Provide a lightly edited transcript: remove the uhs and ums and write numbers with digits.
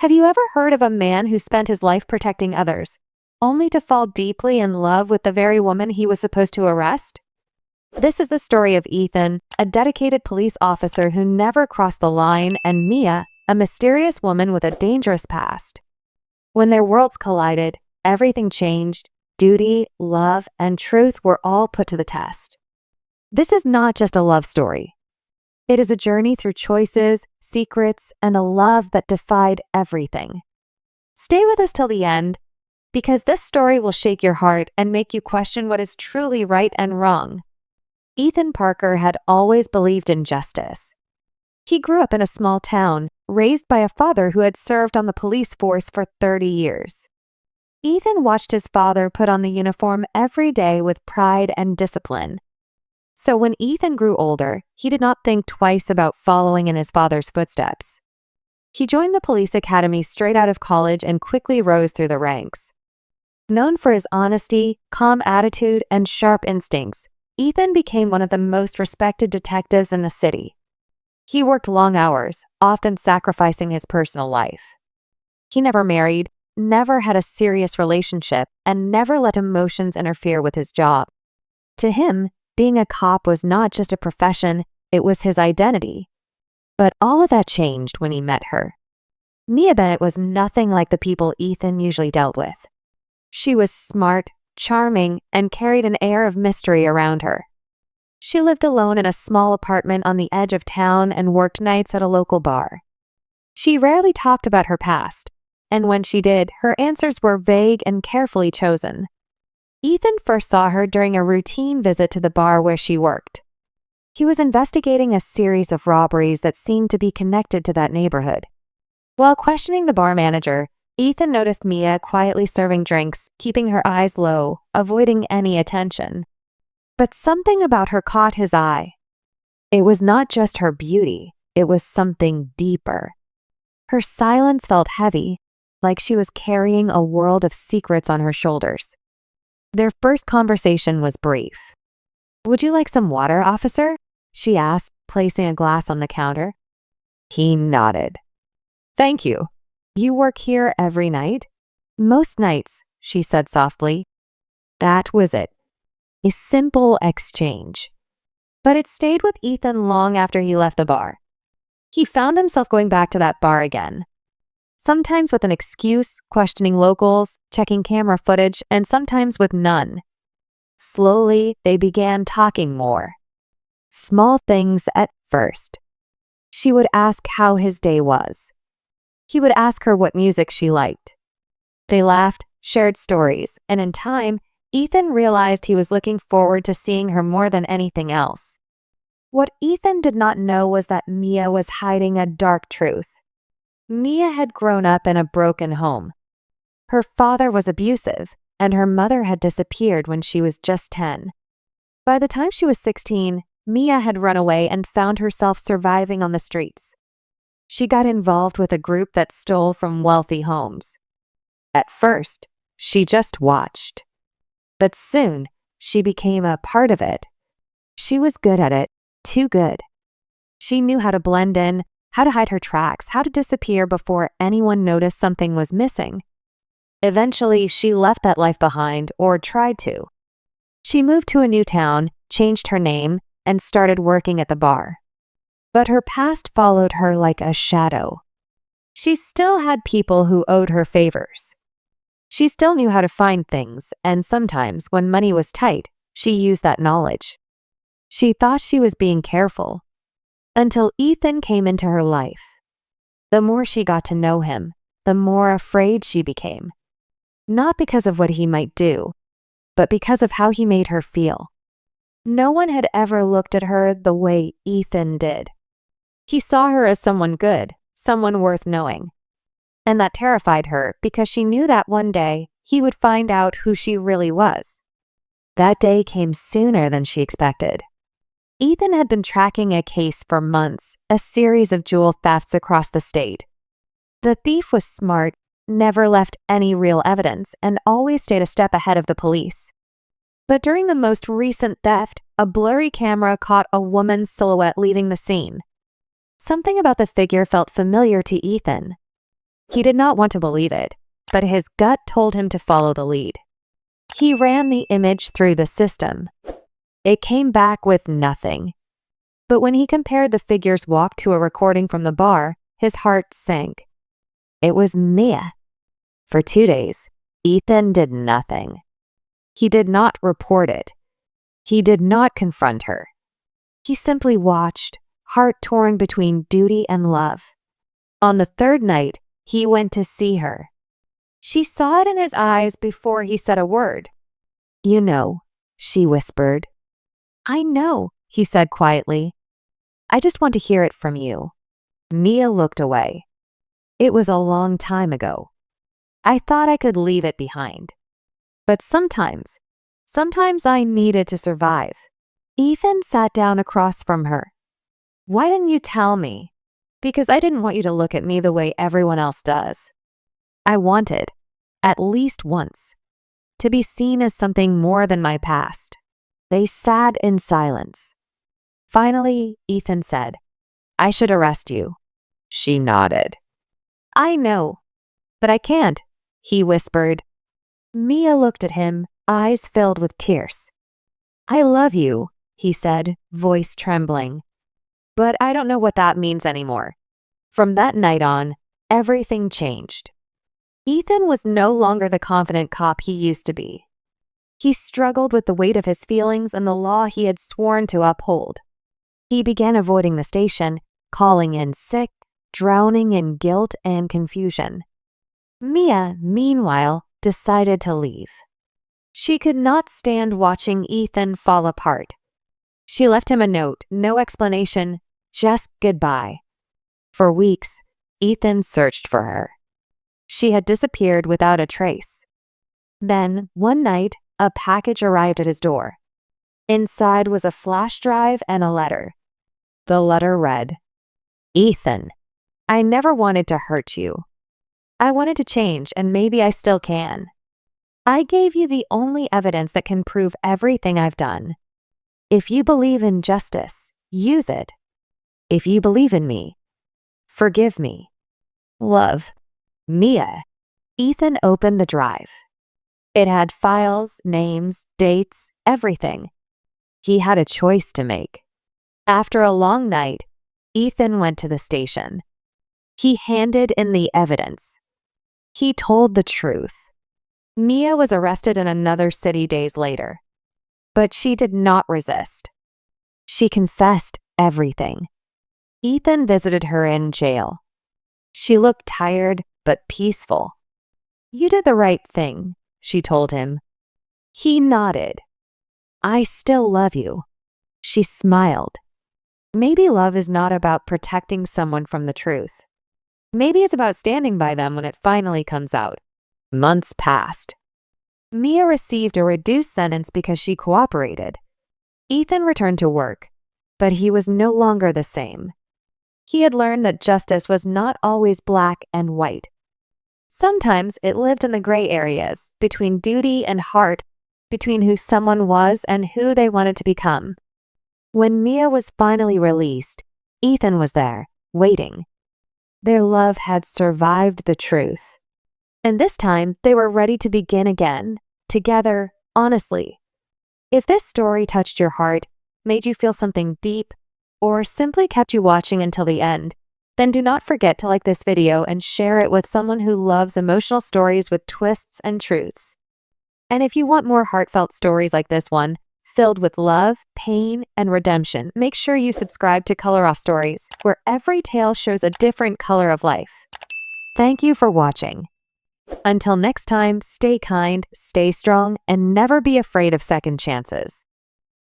Have you ever heard of a man who spent his life protecting others, only to fall deeply in love with the very woman he was supposed to arrest? This is the story of Ethan, a dedicated police officer who never crossed the line, and Mia, a mysterious woman with a dangerous past. When their worlds collided, everything changed. Duty, love, and truth were all put to the test. This is not just a love story. It is a journey through choices, secrets, and a love that defied everything. Stay with us till the end, because this story will shake your heart and make you question what is truly right and wrong. Ethan Parker had always believed in justice. He grew up in a small town, raised by a father who had served on the police force for 30 years. Ethan watched his father put on the uniform every day with pride and discipline. So when Ethan grew older, he did not think twice about following in his father's footsteps. He joined the police academy straight out of college and quickly rose through the ranks. Known for his honesty, calm attitude, and sharp instincts, Ethan became one of the most respected detectives in the city. He worked long hours, often sacrificing his personal life. He never married, never had a serious relationship, and never let emotions interfere with his job. To him, being a cop was not just a profession, it was his identity. But all of that changed when he met her. Mia Bennett was nothing like the people Ethan usually dealt with. She was smart, charming, and carried an air of mystery around her. She lived alone in a small apartment on the edge of town and worked nights at a local bar. She rarely talked about her past, and when she did, her answers were vague and carefully chosen. Ethan first saw her during a routine visit to the bar where she worked. He was investigating a series of robberies that seemed to be connected to that neighborhood. While questioning the bar manager, Ethan noticed Mia quietly serving drinks, keeping her eyes low, avoiding any attention. But something about her caught his eye. It was not just her beauty, it was something deeper. Her silence felt heavy, like she was carrying a world of secrets on her shoulders. Their first conversation was brief. "Would you like some water, officer?" she asked, placing a glass on the counter. He nodded. "Thank you. You work here every night?" "Most nights," she said softly. That was it. A simple exchange. But it stayed with Ethan long after he left the bar. He found himself going back to that bar again. Sometimes with an excuse, questioning locals, checking camera footage, and sometimes with none. Slowly, they began talking more. Small things at first. She would ask how his day was. He would ask her what music she liked. They laughed, shared stories, and in time, Ethan realized he was looking forward to seeing her more than anything else. What Ethan did not know was that Mia was hiding a dark truth. Mia had grown up in a broken home. Her father was abusive, and her mother had disappeared when she was just 10. By the time she was 16, Mia had run away and found herself surviving on the streets. She got involved with a group that stole from wealthy homes. At first, she just watched. But soon, she became a part of it. She was good at it, too good. She knew how to blend in, how to hide her tracks, how to disappear before anyone noticed something was missing. Eventually, she left that life behind, or tried to. She moved to a new town, changed her name, and started working at the bar. But her past followed her like a shadow. She still had people who owed her favors. She still knew how to find things, and sometimes, when money was tight, she used that knowledge. She thought she was being careful. Until Ethan came into her life. The more she got to know him, the more afraid she became. Not because of what he might do, but because of how he made her feel. No one had ever looked at her the way Ethan did. He saw her as someone good, someone worth knowing. And that terrified her because she knew that one day he would find out who she really was. That day came sooner than she expected. Ethan had been tracking a case for months, a series of jewel thefts across the state. The thief was smart, never left any real evidence, and always stayed a step ahead of the police. But during the most recent theft, a blurry camera caught a woman's silhouette leaving the scene. Something about the figure felt familiar to Ethan. He did not want to believe it, but his gut told him to follow the lead. He ran the image through the system. It came back with nothing. But when he compared the figure's walk to a recording from the bar, his heart sank. It was Mia. For 2 days, Ethan did nothing. He did not report it. He did not confront her. He simply watched, heart torn between duty and love. On the 3rd night, he went to see her. She saw it in his eyes before he said a word. "You know," she whispered. "I know," he said quietly. "I just want to hear it from you." Mia looked away. "It was a long time ago. I thought I could leave it behind. But sometimes I needed to survive." Ethan sat down across from her. "Why didn't you tell me?" "Because I didn't want you to look at me the way everyone else does. I wanted, at least once, to be seen as something more than my past." They sat in silence. Finally, Ethan said, "I should arrest you." She nodded. "I know, but I can't," he whispered. Mia looked at him, eyes filled with tears. "I love you," he said, voice trembling. "But I don't know what that means anymore." From that night on, everything changed. Ethan was no longer the confident cop he used to be. He struggled with the weight of his feelings and the law he had sworn to uphold. He began avoiding the station, calling in sick, drowning in guilt and confusion. Mia, meanwhile, decided to leave. She could not stand watching Ethan fall apart. She left him a note, no explanation, just goodbye. For weeks, Ethan searched for her. She had disappeared without a trace. Then, one night, a package arrived at his door. Inside was a flash drive and a letter. The letter read, "Ethan, I never wanted to hurt you. I wanted to change, and maybe I still can. I gave you the only evidence that can prove everything I've done. If you believe in justice, use it. If you believe in me, forgive me. Love, Mia." Ethan opened the drive. It had files, names, dates, everything. He had a choice to make. After a long night, Ethan went to the station. He handed in the evidence. He told the truth. Mia was arrested in another city days later. But she did not resist. She confessed everything. Ethan visited her in jail. She looked tired but peaceful. "You did the right thing," she told him. He nodded. "I still love you." She smiled. Maybe love is not about protecting someone from the truth. Maybe it's about standing by them when it finally comes out. Months passed. Mia received a reduced sentence because she cooperated. Ethan returned to work, but he was no longer the same. He had learned that justice was not always black and white. Sometimes it lived in the gray areas, between duty and heart, between who someone was and who they wanted to become. When Mia was finally released, Ethan was there, waiting. Their love had survived the truth. And this time, they were ready to begin again, together, honestly. If this story touched your heart, made you feel something deep, or simply kept you watching until the end, then do not forget to like this video and share it with someone who loves emotional stories with twists and truths. And if you want more heartfelt stories like this one, filled with love, pain, and redemption, make sure you subscribe to Colourofstories, where every tale shows a different color of life. Thank you for watching. Until next time, stay kind, stay strong, and never be afraid of second chances.